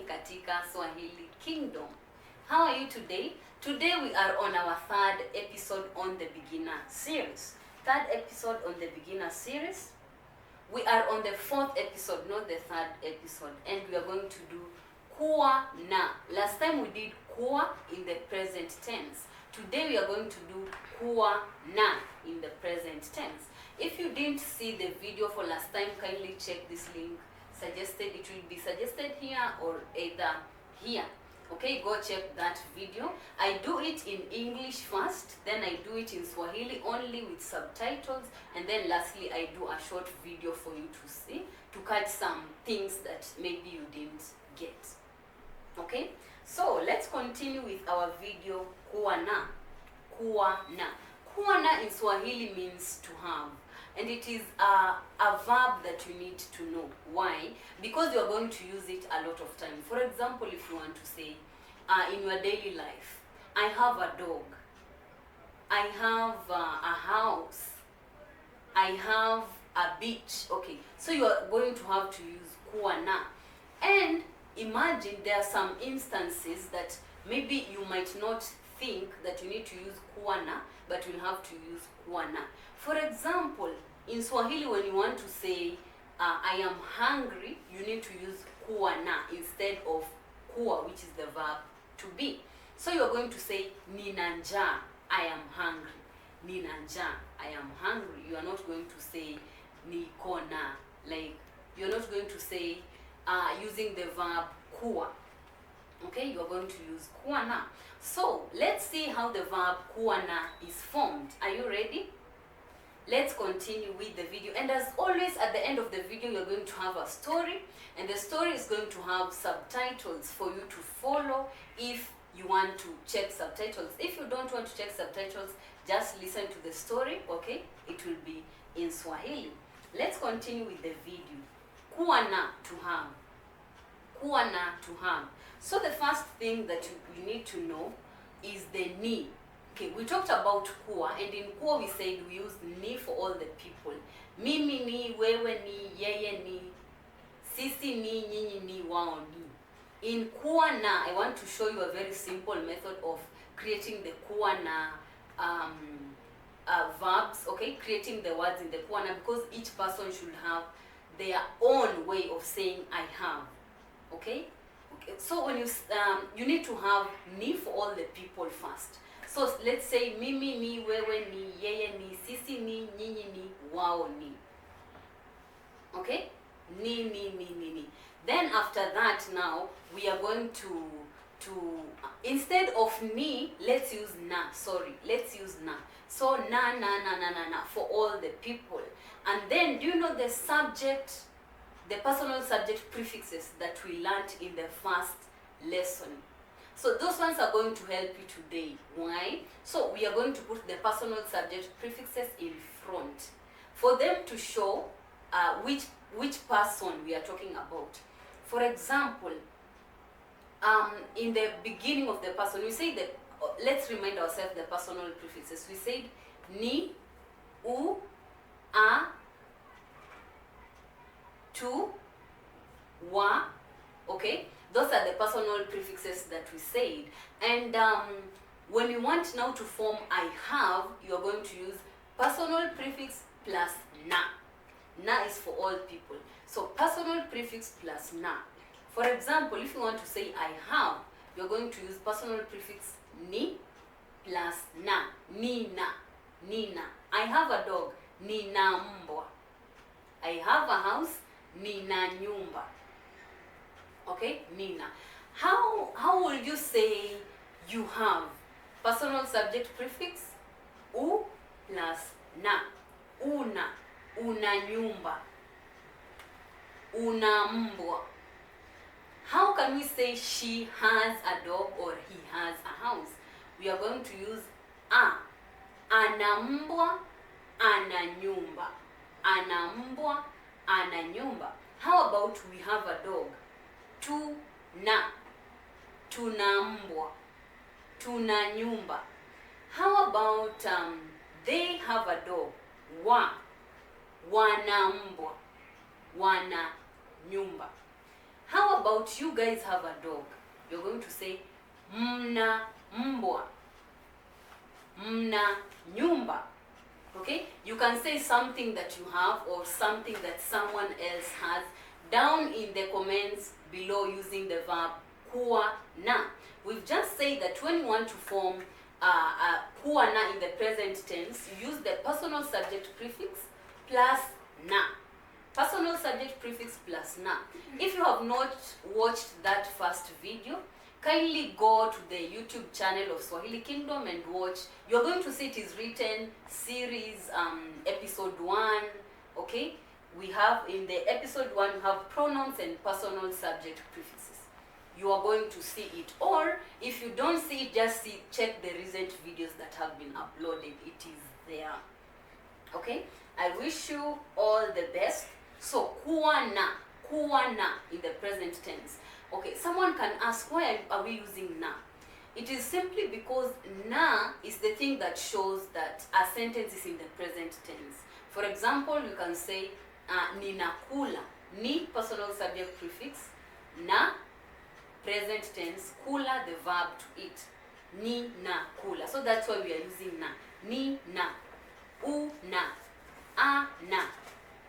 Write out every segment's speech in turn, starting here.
katika Swahili Kingdom. How are you today? Today we are on our third episode on the beginner series. Third episode on the beginner series. We are on the fourth episode, not the third episode, and we are going to do Kuwa Na. Last time we did Kuwa in the present tense. Today we are going to do Kuwa Na in the present tense. If you didn't see the video for last time, kindly check this link. Suggested, it will be suggested here or either here. Okay, go check that video. I do it in English first, then I do it in Swahili only with subtitles, and then lastly I do a short video for you to see, to catch some things that maybe you didn't get. Okay, so let's continue with our video. Kuwa Na. Kuwa Na. Kuwa Na in Swahili means to have, and it is a verb that you need to know. Why? Because you are going to use it a lot of time. For example, if you want to say in your daily life, I have a dog, I have a house, I have a beach. Okay, so you are going to have to use Kuwa Na. And imagine there are some instances that maybe you might not think that you need to use Kuwa Na, but you'll have to use Kuwa Na. For example, in Swahili, when you want to say I am hungry, you need to use Kuwa Na instead of kuwa, which is the verb to be. So you're going to say nina njaa, I am hungry. Nina njaa, I am hungry. You are not going to say niko na, like you're not going to say using the verb kuwa. Okay, you are going to use Kuwa Na. So let's see how the verb Kuwa Na is formed. Are you ready? Let's continue with the video, and as always at the end of the video you're going to have a story, and the story is going to have subtitles for you to follow if you want to check subtitles. If you don't want to check subtitles, just listen to the story, okay? It will be in Swahili. Let's continue with the video. Kuwa na, to have. Kuwa na, to have. So the first thing that you need to know is the ni. Okay, we talked about kuwa, and in kuwa we said we use ni for all the people. Mimi ni, wewe ni, yeye ni, sisi ni, nyinyi ni, wao ni. In kuwa na, I want to show you a very simple method of creating the kuwa na verbs, okay? Creating the words in the kuwa na, because each person should have their own way of saying I have, okay? Okay, so when you need to have ni for all the people first. So let's say mimi ni, wewe ni, yeye ni, sisi ni, nyinyi ni, wao ni. Okay? Ni. Then after that now, we are going to instead of ni, let's use na. Sorry, let's use na. So na for all the people. And then do you know the subject, the personal subject prefixes that we learned in the first lesson? So those ones are going to help you today. Why? So we are going to put the personal subject prefixes in front for them to show which person we are talking about. For example, in the beginning of the person, we say that, let's remind ourselves the personal prefixes. We said ni, u, a, tu, wa, okay? Those are the personal prefixes that we said. And when you want now to form I have, you are going to use personal prefix plus na. Na is for all people. So personal prefix plus na. For example, if you want to say I have, you're going to use personal prefix ni plus na. Nina. I have a dog. Nina mbwa. I have a house. Nina nyumba. Okay, nina. How will you say you have? Personal subject prefix u plus na. Una. Una nyumba. Una mbwa. How can we say she has a dog or he has a house? We are going to use a. Ana mbwa, ana nyumba. Ana mbwa, ana nyumba. How about we have a dog? Tuna. Tuna mbwa. Tuna nyumba. How about they have a dog? Wana mbwa. Wana nyumba. How about you guys have a dog? You're going to say mna mbwa, mna nyumba. Okay, you can say something that you have or something that someone else has down in the comments below using the verb kuwa na. We've just said that when you want to form kuwa na in the present tense, you use the personal subject prefix plus na. Personal subject prefix plus na. If you have not watched that first video, kindly go to the YouTube channel of Swahili Kingdom and watch. You're going to see it is written series episode 1. Okay, we have in the episode 1 we have pronouns and personal subject prefixes. You are going to see it, or if you don't see it, just check the recent videos that have been uploaded. It is there. Okay, I wish you all the best. So kuwa na in the present tense. Okay, someone can ask, why are we using na? It is simply because na is the thing that shows that a sentence is in the present tense. For example, you can say ninakula. Ni personal subject prefix, na present tense, kula the verb to eat. Ni na kula. So that's why we are using na. Ni na, u na, a na,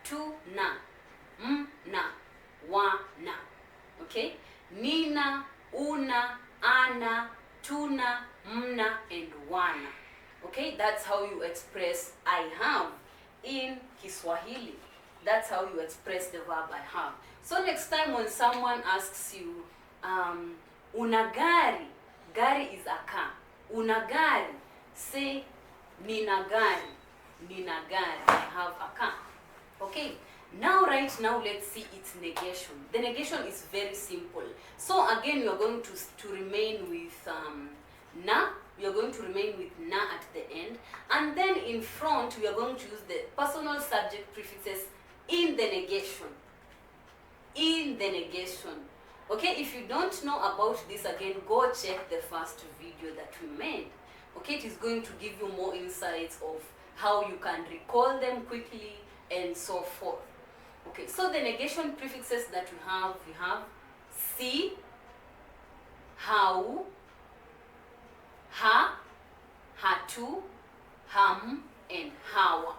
tu na, na, wa na. Okay? Nina, una, ana, tuna, mna, and wana. Okay? That's how you express I have in Kiswahili. That's how you express the verb I have. So next time when someone asks you, una gari, gari is a car. Una gari, say nina gari, nina gari, I have a car. Okay? Now, right now, let's see its negation. The negation is very simple. So again, we are going to remain with na. We are going to remain with na at the end. And then in front, we are going to use the personal subject prefixes in the negation. In the negation. Okay, if you don't know about this, again, go check the first video that we made. Okay, it is going to give you more insights of how you can recall them quickly and so forth. Okay, so the negation prefixes that we have si, hau, ha, hatu, ham, and hawa.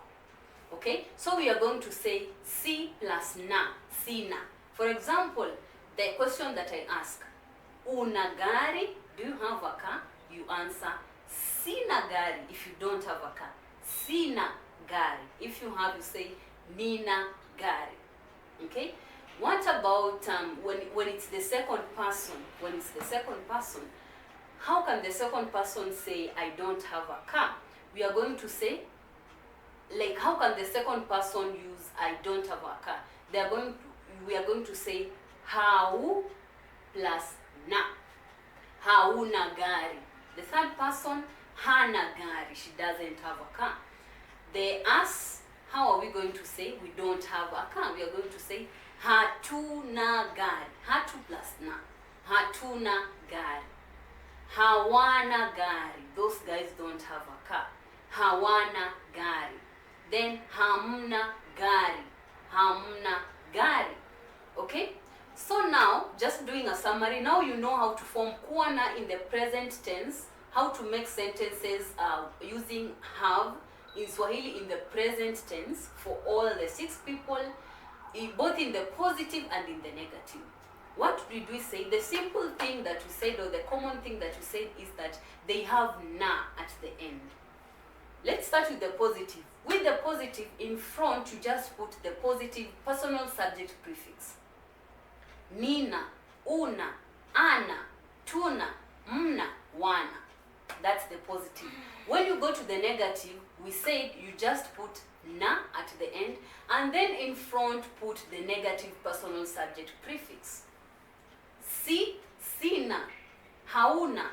Okay, so we are going to say si plus na, sina. For example, the question that I ask, una gari, do you have a car? You answer sina gari if you don't have a car. Sina gari. If you have, you say nina gari. Okay? What about when it's the second person? When it's the second person, how can the second person say I don't have a car? We are going to say, like, how can the second person use I don't have a car? We are going to say hau plus na. Hauna gari. The third person, hana gari. She doesn't have a car. The us, how are we going to say we don't have a car? We are going to say hatuna gari. Hatu plus na. Hatuna gari. Hawana gari. Those guys don't have a car. Hawana gari. Then hamna gari. Hamna gari. Okay? So now, just doing a summary, now you know how to form kuwa na in the present tense, how to make sentences using have in Swahili in the present tense for all the 6 people, both in the positive and in the negative. What did we say? The simple thing that we said, or the common thing that we said, is that they have na at the end. Let's start with the positive. With the positive, in front, you just put the positive personal subject prefix. Nina, una, ana, tuna, mna, wana. That's the positive. When you go to the negative, we said you just put na at the end, and then in front put the negative personal subject prefix. Si, sina, hauna,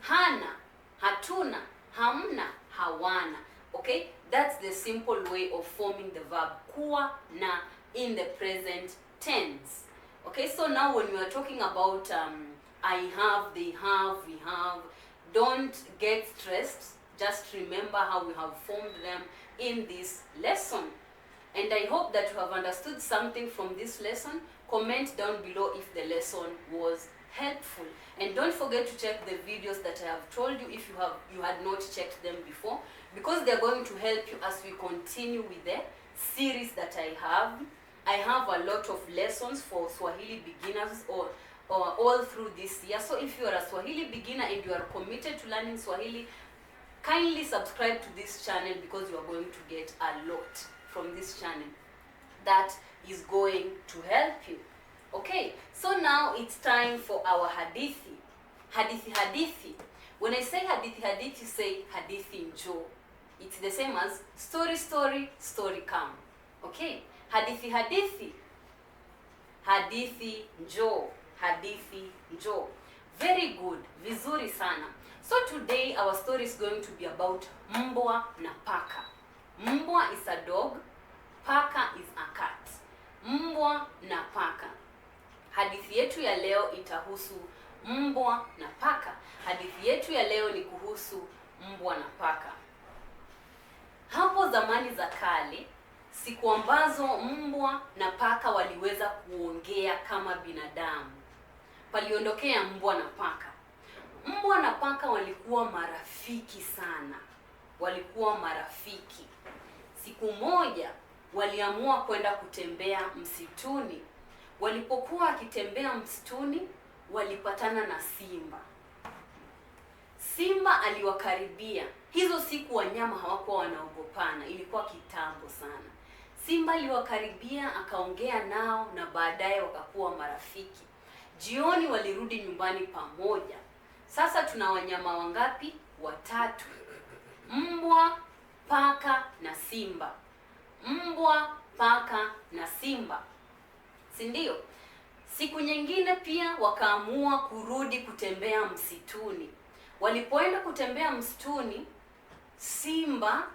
hana, hatuna, hamna, hawana. Okay? That's the simple way of forming the verb kuwa na in the present tense. Okay, so now when we are talking about I have, they have, we have, don't get stressed. Just remember how we have formed them in this lesson. And I hope that you have understood something from this lesson. comment down below if the lesson was helpful, and don't forget to check the videos that I have told you if you had not checked them before, because they're going to help you as we continue with the series that I have. I have a lot of lessons for Swahili beginners or all through this year. So if you are a Swahili beginner and you are committed to learning Swahili, kindly subscribe to this channel, because you are going to get a lot from this channel that is going to help you. Okay, so now it's time for our hadithi. Hadithi. When I say hadithi, say hadithi njo. It's the same as story come. Okay, hadithi. Hadithi njo. Very good, vizuri sana. So today our story is going to be about Mbwa na Paka. Mbwa is a dog, Paka is a cat. Mbwa na Paka. Hadithi yetu ya leo itahusu Mbwa na Paka. Hadithi yetu ya leo ni kuhusu Mbwa na Paka. Hapo zamani za kale, siku ambazo Mbwa na Paka waliweza kuongea kama binadamu, paliondokea Mbwa na Paka. Mbwa na Paka walikuwa marafiki sana. Walikuwa marafiki. Siku moja waliamua kwenda kutembea msituni. Walipokuwa wakitembea msituni, walipatana na simba. Simba aliwakaribia. Hizo siku wanyama hawakuwa wanaogopana, ilikuwa kitambo sana. Simba aliwakaribia, akaongea nao, na baadaye wakakuwa marafiki. Jioni walirudi nyumbani pamoja. Sasa tuna wanyama wangapi? Watatu. Mbwa, Paka na Simba. Mbwa, Paka na Simba. Si ndio? Siku nyingine pia wakaamua kurudi kutembea msituni. Walipoenda kutembea msituni, Simba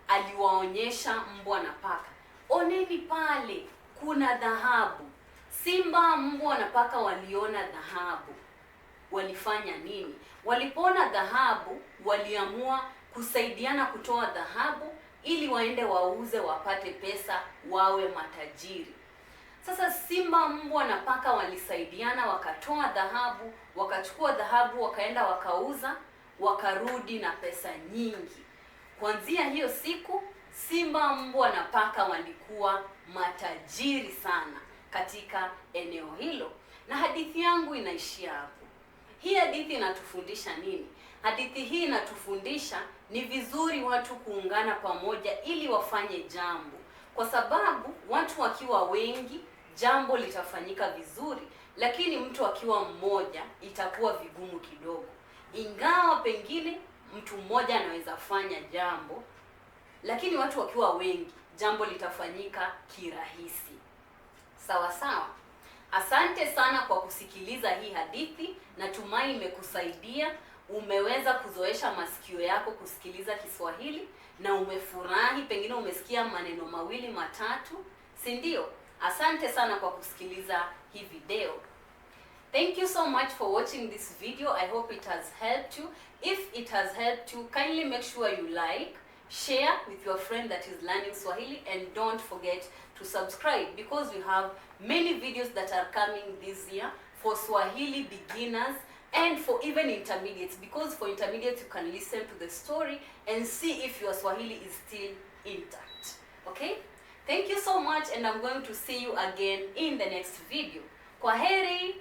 aliwaonyesha Mbwa na Paka. Oneni pale, kuna dhahabu. Simba, Mbwa na Paka waliona dhahabu. Walifanya nini? Walipoona dhahabu, waliamua kusaidiana kutoa dhahabu ili waende wauze wapate pesa, wawe matajiri. Sasa Simba, Mbwa na Paka walisaidiana, wakatoa dhahabu, wakachukua dhahabu, wakaenda wakauza, wakarudi na pesa nyingi. Kuanzia hiyo siku, Simba, Mbwa na Paka walikuwa matajiri sana katika eneo hilo. Na hadithi yangu inaishia hapo. Hii hadithi inatufundisha nini? Hadithi hii inatufundisha ni vizuri watu kuungana pamoja ili wafanye jambo. Kwa sababu watu wakiwa wengi, jambo litafanyika vizuri, lakini mtu akiwa mmoja itakuwa vigumu kidogo. Ingawa pengine mtu mmoja anaweza fanya jambo, lakini watu wakiwa wengi, jambo litafanyika kirahisi. Sawa sawa. Asante sana kwa kusikiliza hii hadithi. Natumai imekusaidia, umeweza kuzoesha masikio yako kusikiliza Kiswahili na umefurahi, pengine umesikia maneno mawili matatu, si ndio? Asante sana kwa kusikiliza hii video. Thank you so much for watching this video. I hope it has helped you. If it has helped you, kindly make sure you like, share with your friend that is learning Swahili, and don't forget to subscribe, because we have many videos that are coming this year for Swahili beginners and for even intermediates, because for intermediates you can listen to the story and see if your Swahili is still intact. Okay? Thank you so much, and I'm going to see you again in the next video. Kwaheri!